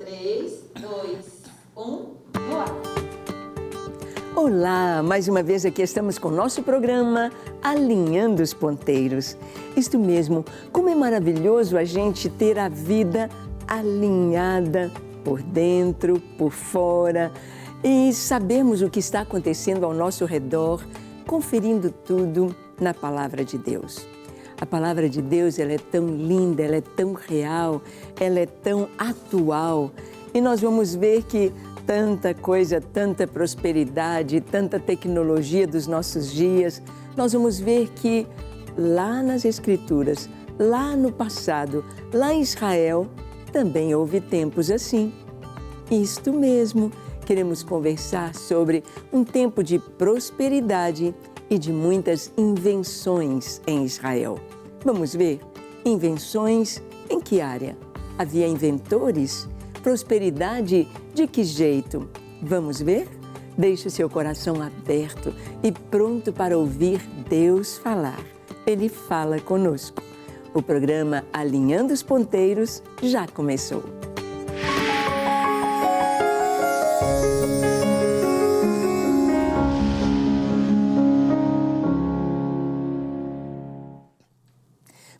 3, 2, 1, voar! Olá, mais uma vez aqui estamos com o nosso programa Alinhando os Ponteiros. Isto mesmo, como é maravilhoso a gente ter a vida alinhada por dentro, por fora e sabermos o que está acontecendo ao nosso redor, conferindo tudo na Palavra de Deus. A Palavra de Deus, ela é tão linda, ela é tão real, ela é tão atual e nós vamos ver que tanta coisa, tanta prosperidade, tanta tecnologia dos nossos dias, nós vamos ver que lá nas Escrituras, lá no passado, lá em Israel, também houve tempos assim. Isto mesmo, queremos conversar sobre um tempo de prosperidade e de muitas invenções em Israel. Vamos ver? Invenções em que área? Havia inventores? Prosperidade de que jeito? Vamos ver? Deixe seu coração aberto e pronto para ouvir Deus falar. Ele fala conosco. O programa Alinhando os Ponteiros já começou.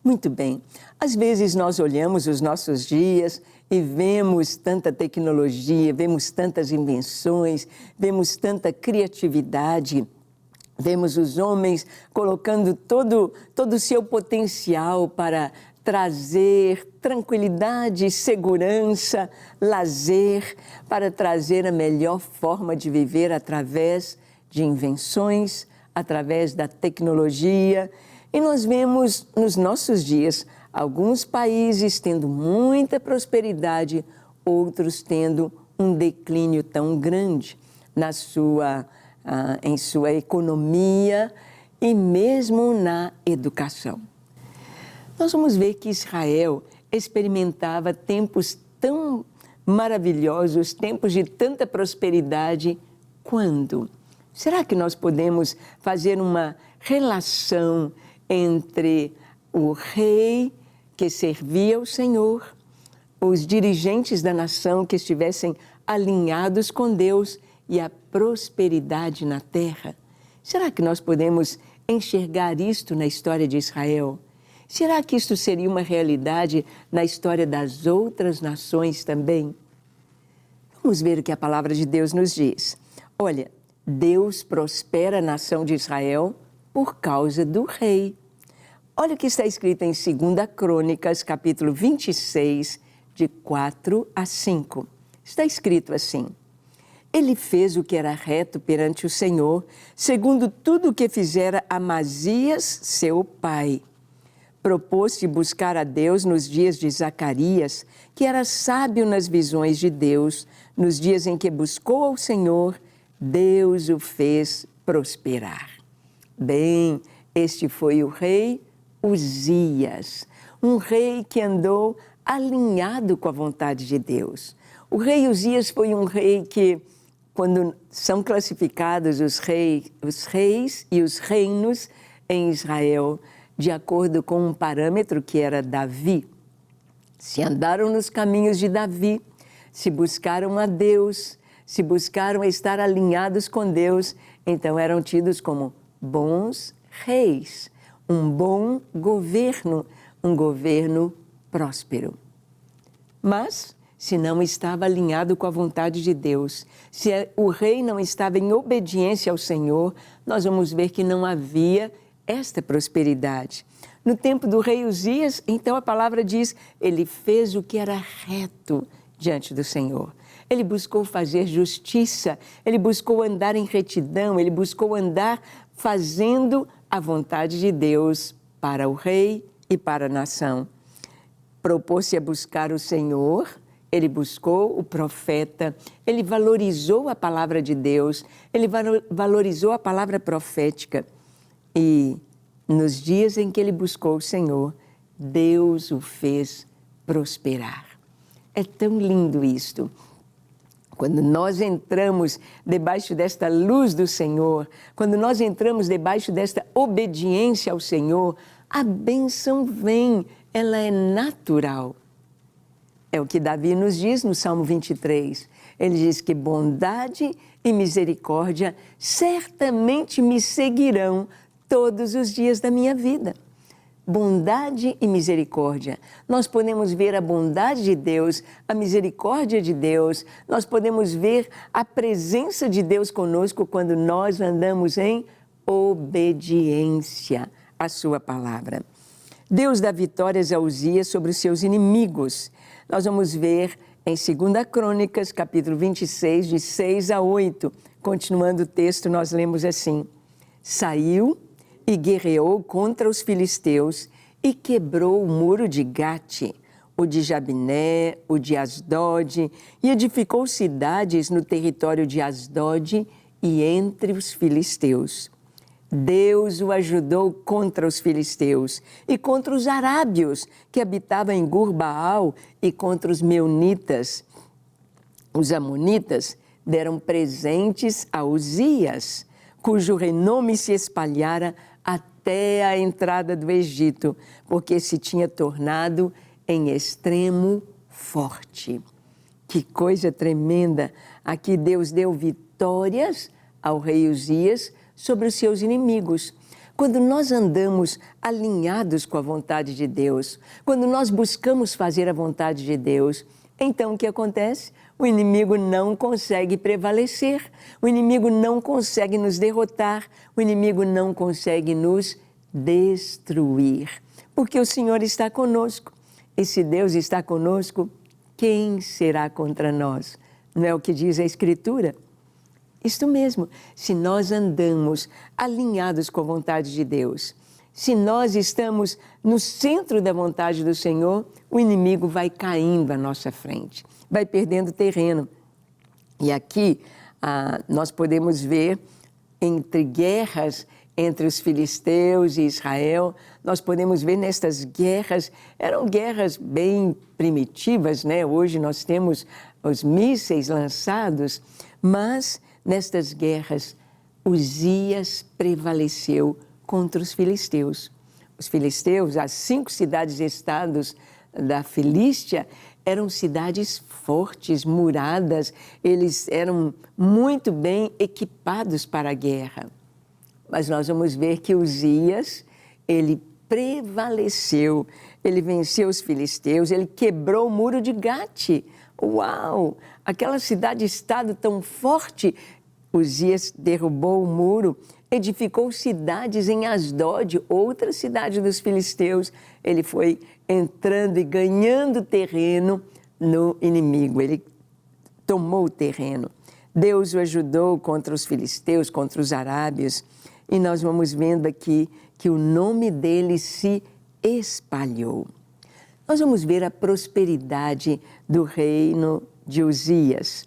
Muito bem, às vezes nós olhamos os nossos dias e vemos tanta tecnologia, vemos tantas invenções, vemos tanta criatividade, vemos os homens colocando todo o seu potencial para trazer tranquilidade, segurança, lazer, para trazer a melhor forma de viver através de invenções, através da tecnologia. E nós vemos nos nossos dias alguns países tendo muita prosperidade, outros tendo um declínio tão grande em sua economia e mesmo na educação. Nós vamos ver que Israel experimentava tempos tão maravilhosos, tempos de tanta prosperidade. Quando? Será que nós podemos fazer uma relação entre o rei que servia ao Senhor, os dirigentes da nação que estivessem alinhados com Deus e a prosperidade na terra? Será que nós podemos enxergar isto na história de Israel? Será que isto seria uma realidade na história das outras nações também? Vamos ver o que a palavra de Deus nos diz. Olha, Deus prospera a nação de Israel por causa do rei. Olha o que está escrito em 2 Crônicas, capítulo 26, de 4 a 5. Está escrito assim: Ele fez o que era reto perante o Senhor, segundo tudo o que fizera Amazias, seu pai. Propôs-se buscar a Deus nos dias de Zacarias, que era sábio nas visões de Deus. Nos dias em que buscou ao Senhor, Deus o fez prosperar. Bem, este foi o rei Uzias, um rei que andou alinhado com a vontade de Deus. O rei Uzias foi um rei que, quando são classificados os reis e os reinos em Israel, de acordo com um parâmetro que era Davi, se andaram nos caminhos de Davi, se buscaram a Deus, se buscaram estar alinhados com Deus, então eram tidos como bons reis, um bom governo, um governo próspero. Mas, se não estava alinhado com a vontade de Deus, se o rei não estava em obediência ao Senhor, nós vamos ver que não havia esta prosperidade. No tempo do rei Uzias, então a palavra diz, ele fez o que era reto diante do Senhor. Ele buscou fazer justiça, ele buscou andar em retidão, ele buscou andar fazendo a vontade de Deus para o rei e para a nação. Propôs-se a buscar o Senhor, ele buscou o profeta, ele valorizou a palavra de Deus, ele valorizou a palavra profética. E nos dias em que ele buscou o Senhor, Deus o fez prosperar. É tão lindo isto. Quando nós entramos debaixo desta luz do Senhor, quando nós entramos debaixo desta obediência ao Senhor, a bênção vem, ela é natural. É o que Davi nos diz no Salmo 23. Ele diz que bondade e misericórdia certamente me seguirão todos os dias da minha vida. Bondade e misericórdia. Nós podemos ver a bondade de Deus, a misericórdia de Deus, nós podemos ver a presença de Deus conosco quando nós andamos em obediência à sua palavra. Deus dá vitórias a Uzias sobre os seus inimigos. Nós vamos ver em 2 Crônicas, capítulo 26, de 6 a 8. Continuando o texto, nós lemos assim: Saiu e guerreou contra os filisteus e quebrou o muro de Gate, o de Jabiné, o de Asdod, e edificou cidades no território de Asdod e entre os filisteus. Deus o ajudou contra os filisteus e contra os arábios que habitavam em Gur-Baal e contra os meunitas. Os amonitas deram presentes a Uzias, cujo renome se espalhara até a entrada do Egito, porque se tinha tornado em extremo forte. Que coisa tremenda! Aqui Deus deu vitórias ao rei Uzias sobre os seus inimigos. Quando nós andamos alinhados com a vontade de Deus, quando nós buscamos fazer a vontade de Deus, então o que acontece? O inimigo não consegue prevalecer, o inimigo não consegue nos derrotar, o inimigo não consegue nos destruir, porque o Senhor está conosco. E se Deus está conosco, quem será contra nós? Não é o que diz a Escritura? Isto mesmo, se nós andamos alinhados com a vontade de Deus, se nós estamos no centro da vontade do Senhor, o inimigo vai caindo à nossa frente, vai perdendo terreno. E aqui nós podemos ver entre guerras entre os filisteus e Israel, nós podemos ver nestas guerras, eram guerras bem primitivas, né? Hoje nós temos os mísseis lançados, mas nestas guerras, Uzias prevaleceu contra os filisteus. Os filisteus, as 5 cidades-estados da Filístia, eram cidades fortes, muradas, eles eram muito bem equipados para a guerra. Mas nós vamos ver que Uzias, ele prevaleceu, ele venceu os filisteus, ele quebrou o muro de Gate. Uau! Aquela cidade-estado tão forte, Uzias derrubou o muro, edificou cidades em Asdod, outra cidade dos filisteus. Ele foi entrando e ganhando terreno no inimigo, ele tomou o terreno. Deus o ajudou contra os filisteus, contra os arábios, e nós vamos vendo aqui que o nome dele se espalhou. Nós vamos ver a prosperidade do reino de Uzias.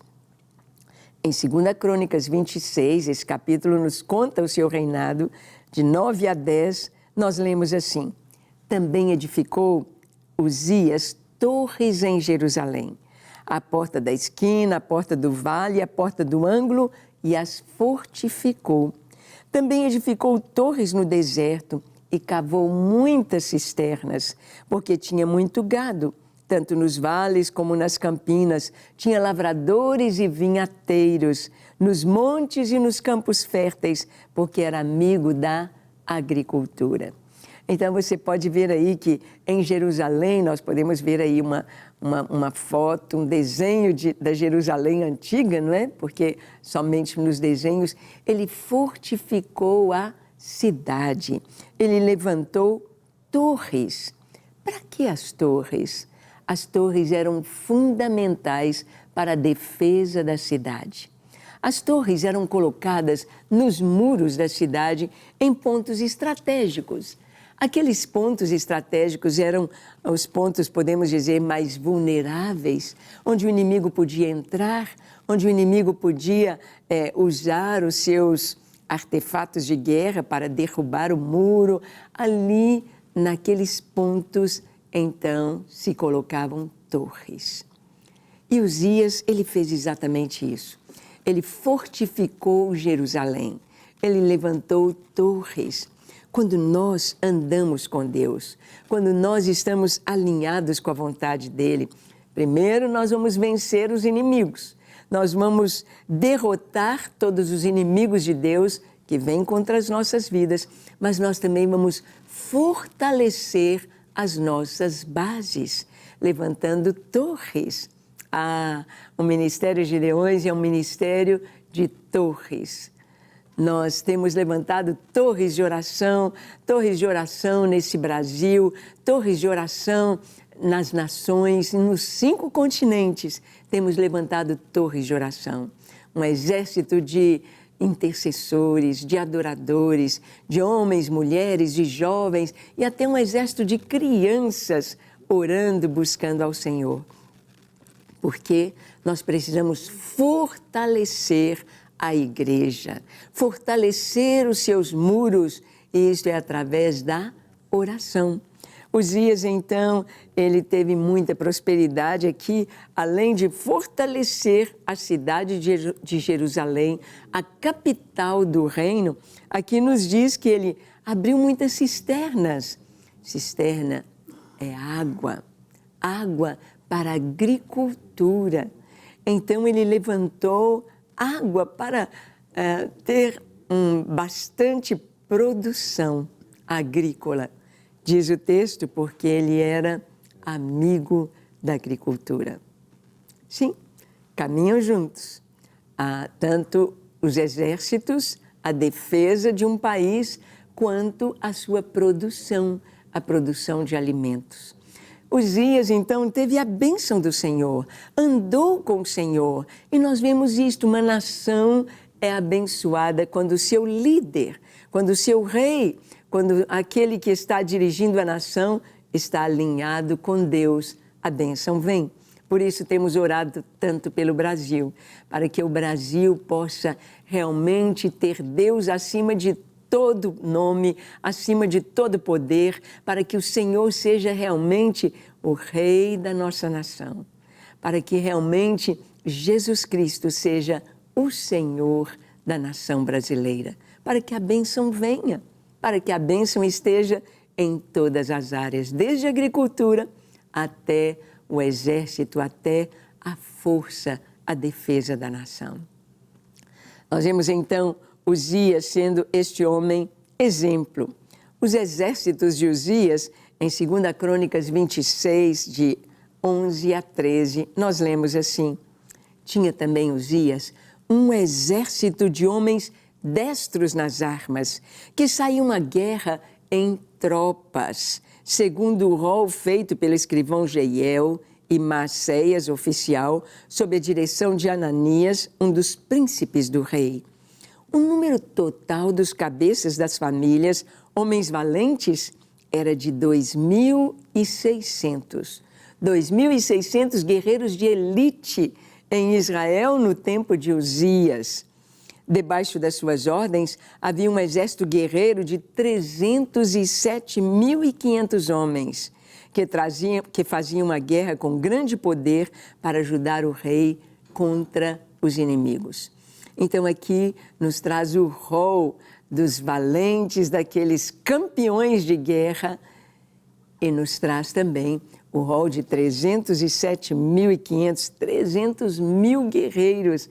Em 2 Crônicas 26, esse capítulo nos conta o seu reinado, de 9 a 10, nós lemos assim: Também edificou Uzias torres em Jerusalém, a porta da esquina, a porta do vale, a porta do ângulo, e as fortificou. Também edificou torres no deserto e cavou muitas cisternas, porque tinha muito gado, tanto nos vales como nas campinas. Tinha lavradores e vinhateiros, nos montes e nos campos férteis, porque era amigo da agricultura. Então você pode ver aí que em Jerusalém, nós podemos ver aí uma foto, um desenho da Jerusalém antiga, não é? Porque somente nos desenhos ele fortificou a cidade, ele levantou torres. Para que as torres? As torres eram fundamentais para a defesa da cidade. As torres eram colocadas nos muros da cidade em pontos estratégicos. Aqueles pontos estratégicos eram os pontos, podemos dizer, mais vulneráveis, onde o inimigo podia entrar, onde o inimigo podia usar os seus artefatos de guerra para derrubar o muro. Ali, naqueles pontos, então, se colocavam torres. E Uzias, ele fez exatamente isso. Ele fortificou Jerusalém, ele levantou torres. Quando nós andamos com Deus, quando nós estamos alinhados com a vontade dEle, Primeiro, nós vamos vencer os inimigos. Nós vamos derrotar todos os inimigos de Deus que vêm contra as nossas vidas, mas nós também vamos fortalecer as nossas bases, levantando torres. O Ministério de Leões é um ministério de torres. Nós temos levantado torres de oração nesse Brasil, torres de oração nas nações, nos 5 continentes, temos levantado torres de oração. Um exército de intercessores, de adoradores, de homens, mulheres, de jovens e até um exército de crianças orando, buscando ao Senhor. Porque nós precisamos fortalecer a igreja, fortalecer os seus muros, e isto é através da oração. Uzias, então, ele teve muita prosperidade aqui, além de fortalecer a cidade de Jerusalém, a capital do reino. Aqui nos diz que ele abriu muitas cisternas. Cisterna é água, água para a agricultura. Então, ele levantou água para ter bastante produção agrícola. Diz o texto, porque ele era amigo da agricultura. Sim, caminham juntos, tanto os exércitos, a defesa de um país, quanto a sua produção, a produção de alimentos. Uzias, então, teve a bênção do Senhor, andou com o Senhor. E nós vemos isto, uma nação é abençoada quando o seu líder, quando o seu rei, quando aquele que está dirigindo a nação está alinhado com Deus, a bênção vem. Por isso temos orado tanto pelo Brasil, para que o Brasil possa realmente ter Deus acima de todo nome, acima de todo poder, para que o Senhor seja realmente o rei da nossa nação, para que realmente Jesus Cristo seja o Senhor da nação brasileira, para que a bênção venha, para que a bênção esteja em todas as áreas, desde a agricultura até o exército, até a força, a defesa da nação. Nós vemos então Uzias sendo este homem exemplo. Os exércitos de Uzias, em 2 Crônicas 26, de 11 a 13, nós lemos assim: tinha também Uzias um exército de homens destros nas armas, que saíam à guerra em tropas, segundo o rol feito pelo escrivão Jeiel e Maacéias, oficial, sob a direção de Ananias, um dos príncipes do rei. O número total dos cabeças das famílias, homens valentes, era de 2.600. 2.600 guerreiros de elite em Israel no tempo de Uzias. Debaixo das suas ordens, havia um exército guerreiro de 307.500 homens, que faziam a guerra com grande poder para ajudar o rei contra os inimigos. Então aqui nos traz o rol dos valentes, daqueles campeões de guerra, e nos traz também o rol de 307.500, 300 mil guerreiros.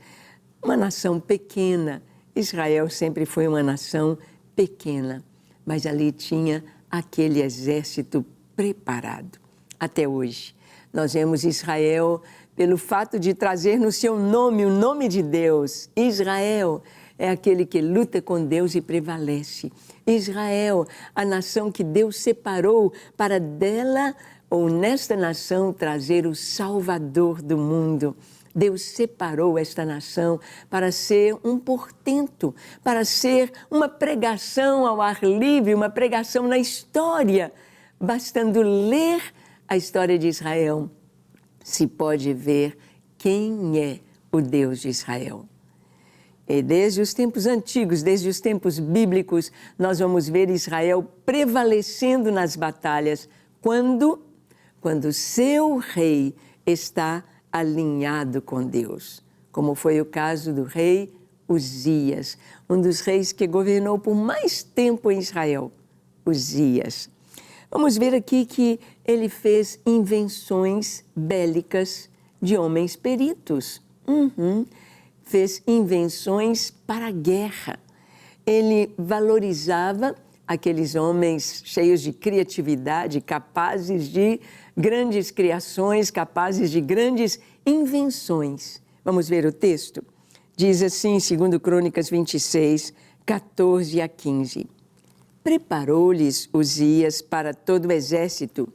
Uma nação pequena. Israel sempre foi uma nação pequena, mas ali tinha aquele exército preparado. Até hoje, nós vemos Israel pelo fato de trazer no seu nome o nome de Deus. Israel é aquele que luta com Deus e prevalece. Israel, a nação que Deus separou para dela, ou nesta nação, trazer o Salvador do mundo. Deus separou esta nação para ser um portento, para ser uma pregação ao ar livre, uma pregação na história. Bastando ler a história de Israel, se pode ver quem é o Deus de Israel. E desde os tempos antigos, desde os tempos bíblicos, nós vamos ver Israel prevalecendo nas batalhas quando seu rei está alinhado com Deus, como foi o caso do rei Uzias, um dos reis que governou por mais tempo em Israel, Uzias. Vamos ver aqui que ele fez invenções bélicas de homens peritos. Fez invenções para a guerra. Ele valorizava aqueles homens cheios de criatividade, capazes de grandes criações, capazes de grandes invenções. Vamos ver o texto? Diz assim, em 2 Crônicas 26, 14 a 15. Preparou-lhes Uzias para todo o exército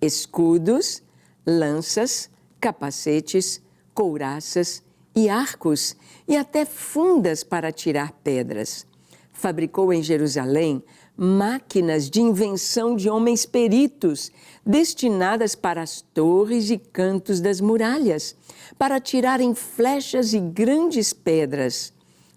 escudos, lanças, capacetes, couraças e arcos, e até fundas para tirar pedras. Fabricou em Jerusalém máquinas de invenção de homens peritos, destinadas para as torres e cantos das muralhas, para tirarem flechas e grandes pedras.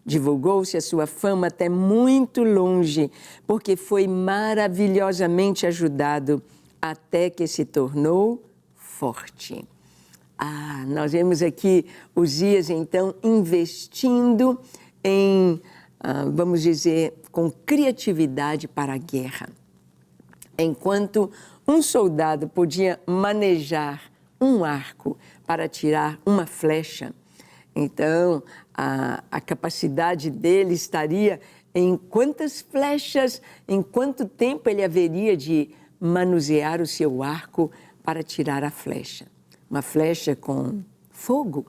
Divulgou-se a sua fama até muito longe, porque foi maravilhosamente ajudado, até que se tornou forte. Nós vemos aqui Uzias, então, investindo em, vamos dizer, com criatividade para a guerra. Enquanto um soldado podia manejar um arco para tirar uma flecha, então a capacidade dele estaria em quantas flechas, em quanto tempo ele haveria de manusear o seu arco para tirar a flecha. Uma flecha com fogo,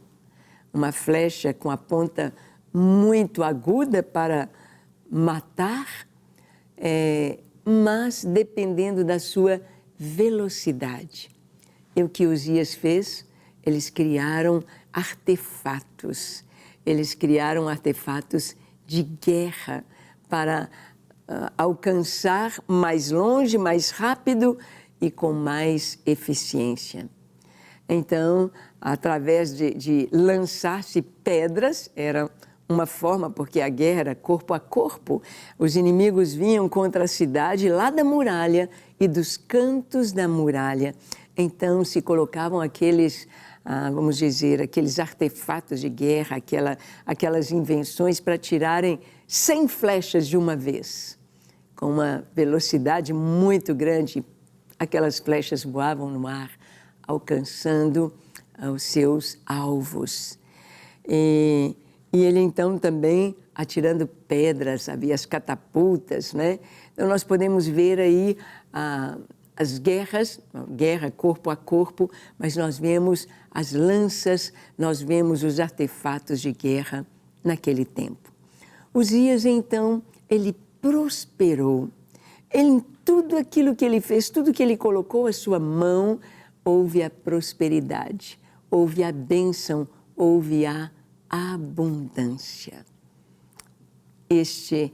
uma flecha com a ponta muito aguda para matar, mas dependendo da sua velocidade. E o que Uzias fez? Eles criaram artefatos. Eles criaram artefatos de guerra para alcançar mais longe, mais rápido e com mais eficiência. Então, através de lançar-se pedras, era uma forma, porque a guerra era corpo a corpo, os inimigos vinham contra a cidade lá da muralha e dos cantos da muralha. Então, se colocavam aqueles, vamos dizer, aqueles artefatos de guerra, aquelas invenções para tirarem 100 flechas de uma vez, com uma velocidade muito grande. Aquelas flechas voavam no ar, alcançando os seus alvos. E ele, então, também atirando pedras, havia as catapultas, né? Então, nós podemos ver aí as guerras, guerra corpo a corpo, mas nós vemos as lanças, nós vemos os artefatos de guerra naquele tempo. Uzias, então, ele prosperou. Em tudo aquilo que ele fez, tudo que ele colocou a sua mão, houve a prosperidade, houve a bênção, houve a abundância. Este,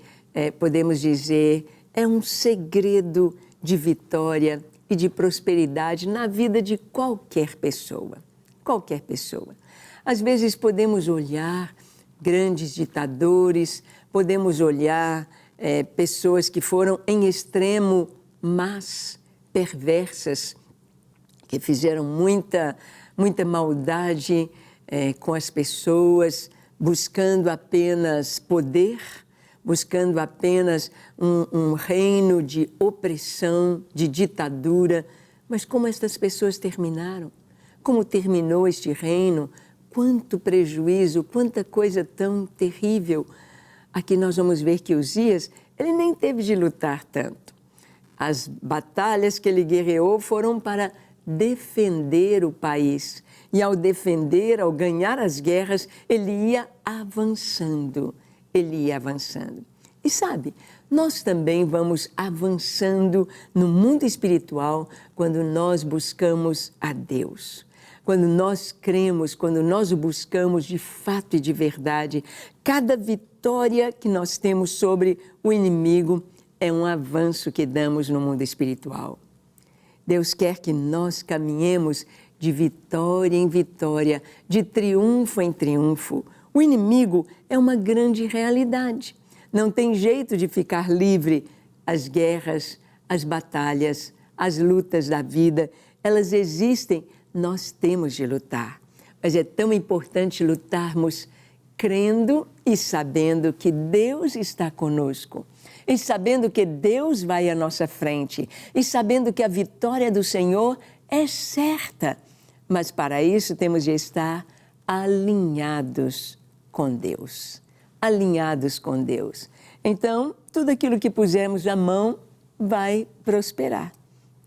podemos dizer, é um segredo de vitória e de prosperidade na vida de qualquer pessoa. Qualquer pessoa. Às vezes podemos olhar grandes ditadores, podemos olhar pessoas que foram em extremo más, perversas, que fizeram muita maldade com as pessoas, buscando apenas poder, buscando apenas um reino de opressão, de ditadura. Mas como estas pessoas terminaram? Como terminou este reino? Quanto prejuízo, quanta coisa tão terrível. Aqui nós vamos ver que Uzias, ele nem teve de lutar tanto. As batalhas que ele guerreou foram para defender o país. E ao defender, ao ganhar as guerras, ele ia avançando. Ele ia avançando. E sabe, nós também vamos avançando no mundo espiritual quando nós buscamos a Deus. Quando nós cremos, quando nós o buscamos de fato e de verdade, cada vitória que nós temos sobre o inimigo é um avanço que damos no mundo espiritual. Deus quer que nós caminhemos de vitória em vitória, de triunfo em triunfo. O inimigo é uma grande realidade. Não tem jeito de ficar livre. As guerras, as batalhas, as lutas da vida, elas existem. Nós temos de lutar. Mas é tão importante lutarmos crendo e sabendo que Deus está conosco, e sabendo que Deus vai à nossa frente, e sabendo que a vitória do Senhor é certa. Mas para isso temos de estar alinhados com Deus. Alinhados com Deus. Então, tudo aquilo que pusermos à mão vai prosperar.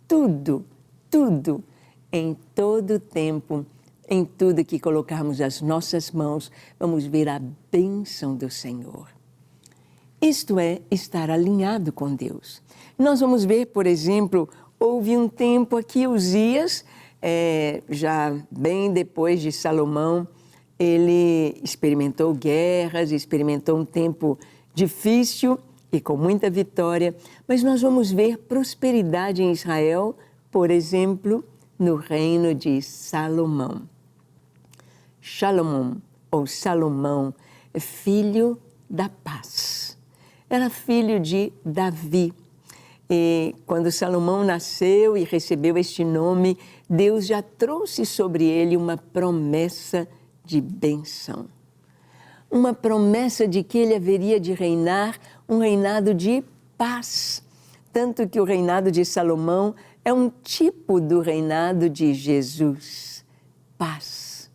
Tudo, tudo, em todo tempo, em tudo que colocarmos as nossas mãos, vamos ver a bênção do Senhor. Isto é estar alinhado com Deus. Nós vamos ver, por exemplo, houve um tempo aqui, Uzias, já bem depois de Salomão, ele experimentou guerras, experimentou um tempo difícil e com muita vitória, mas nós vamos ver prosperidade em Israel, por exemplo, no reino de Salomão. Salomão, é filho da paz. Era filho de Davi. E quando Salomão nasceu e recebeu este nome, Deus já trouxe sobre ele uma promessa de bênção. Uma promessa de que ele haveria de reinar um reinado de paz. Tanto que o reinado de Salomão é um tipo do reinado de Jesus. Paz,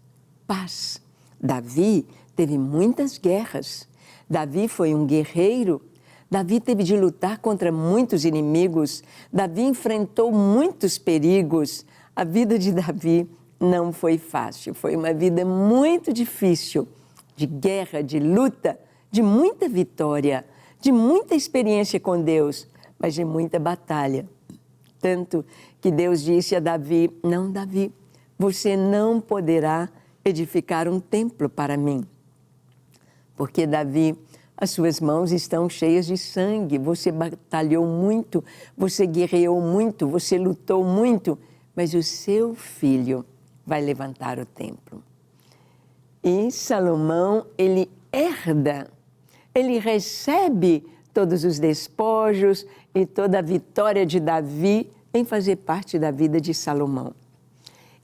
paz. Davi teve muitas guerras. Davi foi um guerreiro. Davi teve de lutar contra muitos inimigos. Davi enfrentou muitos perigos. A vida de Davi não foi fácil. Foi uma vida muito difícil, de guerra, de luta, de muita vitória, de muita experiência com Deus, mas de muita batalha. Tanto que Deus disse a Davi: não, Davi, você não poderá edificar um templo para mim. Porque, Davi, as suas mãos estão cheias de sangue, você batalhou muito, você guerreou muito, você lutou muito, mas o seu filho vai levantar o templo. E Salomão, ele herda, ele recebe todos os despojos e toda a vitória de Davi em fazer parte da vida de Salomão.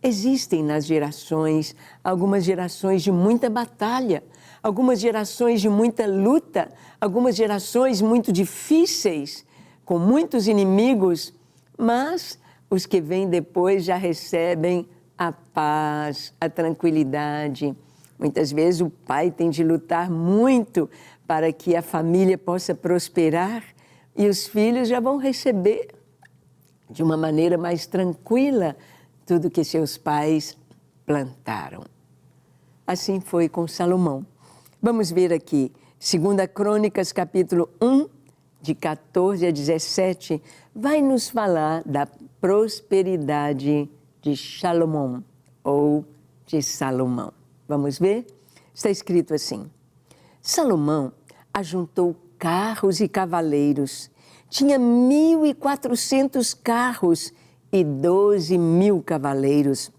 Existem nas gerações, algumas gerações de muita batalha, algumas gerações de muita luta, algumas gerações muito difíceis, com muitos inimigos, mas os que vêm depois já recebem a paz, a tranquilidade. Muitas vezes o pai tem de lutar muito para que a família possa prosperar e os filhos já vão receber de uma maneira mais tranquila tudo que seus pais plantaram. Assim foi com Salomão. Vamos ver aqui, 2 Crônicas, capítulo 1, de 14 a 17, vai nos falar da prosperidade de Salomão, ou de Salomão. Vamos ver? Está escrito assim: Salomão ajuntou carros e cavaleiros, tinha 1.400 carros e 12.000 cavaleiros,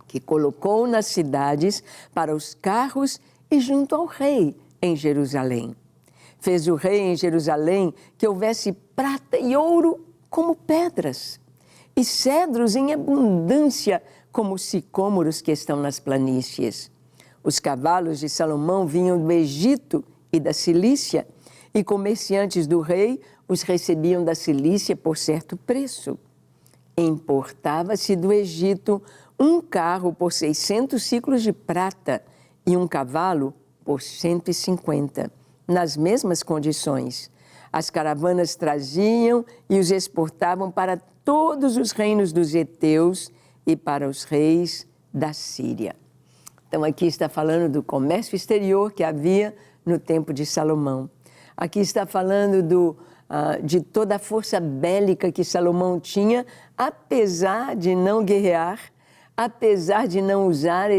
que colocou nas cidades para os carros e junto ao rei em Jerusalém. Fez o rei em Jerusalém que houvesse prata e ouro como pedras, e cedros em abundância como os sicômoros que estão nas planícies. Os cavalos de Salomão vinham do Egito e da Cilícia, e comerciantes do rei os recebiam da Cilícia por certo preço. Importava-se do Egito um carro por 600 siclos de prata e um cavalo por 150, nas mesmas condições. As caravanas traziam e os exportavam para todos os reinos dos heteus e para os reis da Síria. Então, aqui está falando do comércio exterior que havia no tempo de Salomão. Aqui está falando de toda a força bélica que Salomão tinha, apesar de não guerrear, apesar de não usar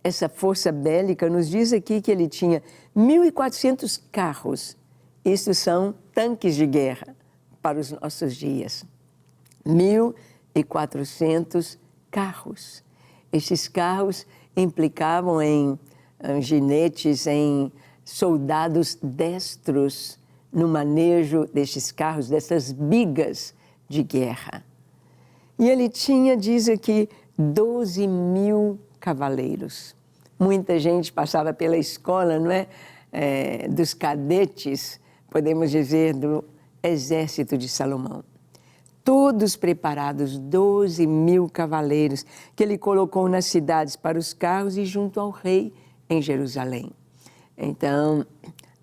essa força bélica. Nos diz aqui que ele tinha 1.400 carros. Isso são tanques de guerra para os nossos dias. 1.400 carros. Estes carros implicavam em ginetes, em soldados destros no manejo destes carros, dessas bigas de guerra. E ele tinha, diz aqui, 12.000 cavaleiros. muita gente passava pela escola, não é? Dos cadetes, podemos dizer, do exército de Salomão. Todos preparados, 12.000 cavaleiros, que ele colocou nas cidades para os carros e junto ao rei em Jerusalém. Então,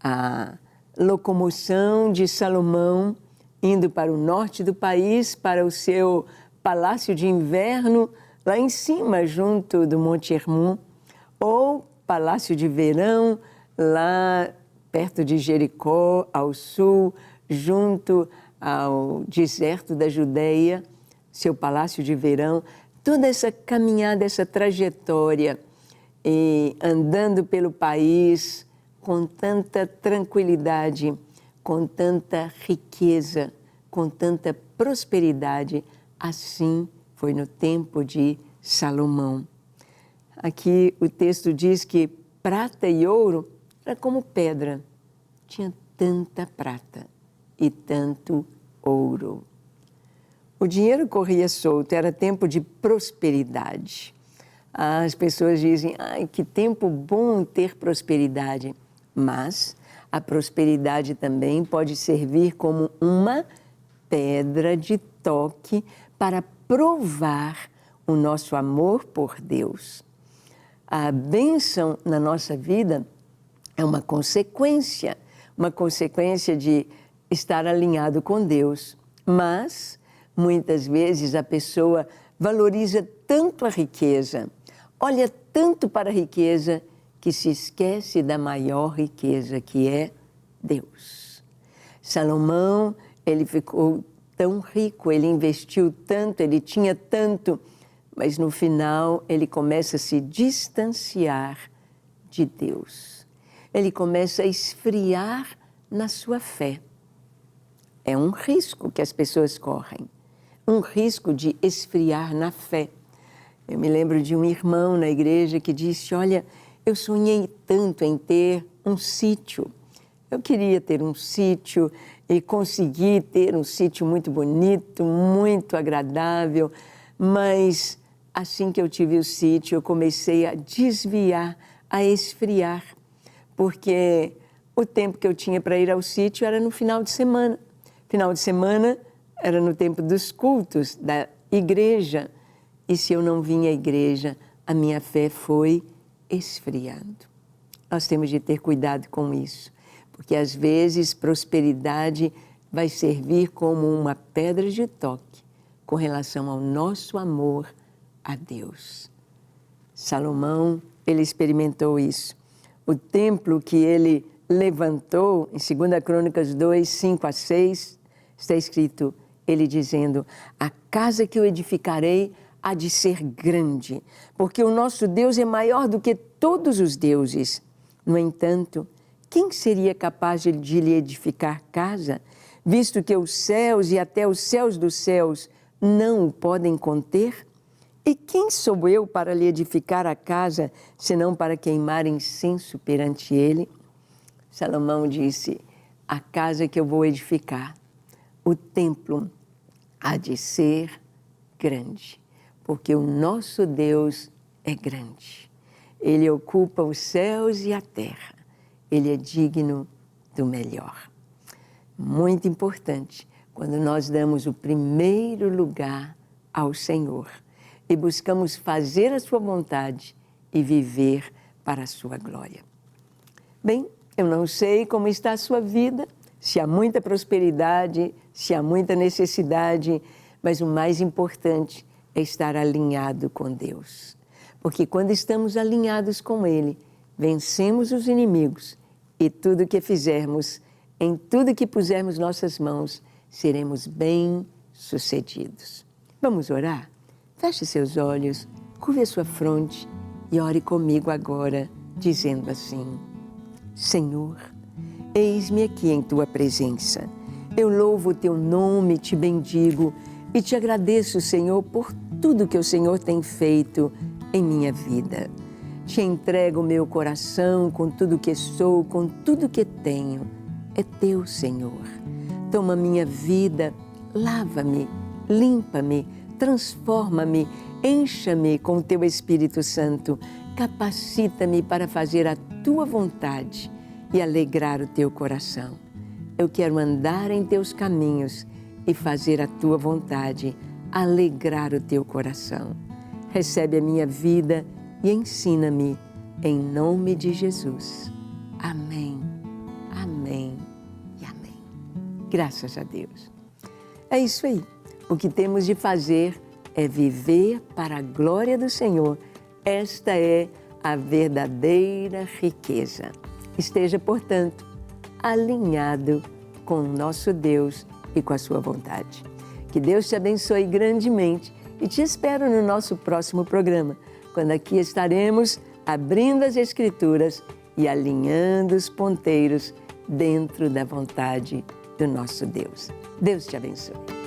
a locomoção de Salomão indo para o norte do país, para o seu palácio de inverno, lá em cima, junto do Monte Hermon, ou palácio de verão, lá perto de Jericó, ao sul, junto ao deserto da Judéia, seu palácio de verão, toda essa caminhada, essa trajetória, e andando pelo país com tanta tranquilidade, com tanta riqueza, com tanta prosperidade, assim foi no tempo de Salomão. Aqui o texto diz que prata e ouro era como pedra, tinha tanta prata e tanto ouro. O dinheiro corria solto, era tempo de prosperidade. As pessoas dizem, ai, que tempo bom ter prosperidade. Mas a prosperidade também pode servir como uma pedra de toque para provar o nosso amor por Deus. A bênção na nossa vida é uma consequência de estar alinhado com Deus. Mas, muitas vezes, a pessoa valoriza tanto a riqueza, olha tanto para a riqueza, que se esquece da maior riqueza, que é Deus. Salomão, ele ficou tão rico, ele investiu tanto, ele tinha tanto, mas no final ele começa a se distanciar de Deus. Ele começa a esfriar na sua fé. É um risco que as pessoas correm, um risco de esfriar na fé. Eu me lembro de um irmão na igreja que disse, olha, eu sonhei tanto em ter um sítio. Eu queria ter um sítio e consegui ter um sítio muito bonito, muito agradável, mas assim que eu tive o sítio, eu comecei a desviar, a esfriar, porque o tempo que eu tinha para ir ao sítio era no final de semana. Final de semana era no tempo dos cultos da igreja. E se eu não vinha à igreja, a minha fé foi esfriando. Nós temos de ter cuidado com isso, porque às vezes prosperidade vai servir como uma pedra de toque com relação ao nosso amor a Deus. Salomão, ele experimentou isso. O templo que ele levantou, em 2 Crônicas 2, 5 a 6, está escrito, ele dizendo, a casa que eu edificarei há de ser grande, porque o nosso Deus é maior do que todos os deuses. No entanto, quem seria capaz de lhe edificar casa, visto que os céus e até os céus dos céus não o podem conter? E quem sou eu para lhe edificar a casa, senão para queimar incenso perante ele? Salomão disse, a casa que eu vou edificar, o templo, há de ser grande, porque o nosso Deus é grande. Ele ocupa os céus e a terra. Ele é digno do melhor. Muito importante, quando nós damos o primeiro lugar ao Senhor e buscamos fazer a sua vontade e viver para a sua glória. Bem, eu não sei como está a sua vida, se há muita prosperidade, se há muita necessidade, mas o mais importante é estar alinhado com Deus. Porque quando estamos alinhados com Ele, vencemos os inimigos e tudo que fizermos, em tudo que pusermos nossas mãos, seremos bem-sucedidos. Vamos orar? Feche seus olhos, curve a sua fronte e ore comigo agora, dizendo assim, Senhor, eis-me aqui em Tua presença. Eu louvo o Teu nome, te bendigo e te agradeço, Senhor, por tudo que o Senhor tem feito em minha vida. Te entrego o meu coração com tudo que sou, com tudo que tenho. É Teu, Senhor. Toma minha vida, lava-me, limpa-me, transforma-me Encha-me com o Teu Espírito Santo, capacita-me para fazer a Tua vontade e alegrar o Teu coração. Eu quero andar em Teus caminhos e fazer a Tua vontade, alegrar o Teu coração. Recebe a minha vida e ensina-me, em nome de Jesus. Amém, amém e amém. Graças a Deus. É isso aí. O que temos de fazer é viver para a glória do Senhor. Esta é a verdadeira riqueza. Esteja, portanto, alinhado com o nosso Deus e com a sua vontade. Que Deus te abençoe grandemente e te espero no nosso próximo programa, quando aqui estaremos abrindo as Escrituras e alinhando os ponteiros dentro da vontade do nosso Deus. Deus te abençoe.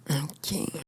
Ok.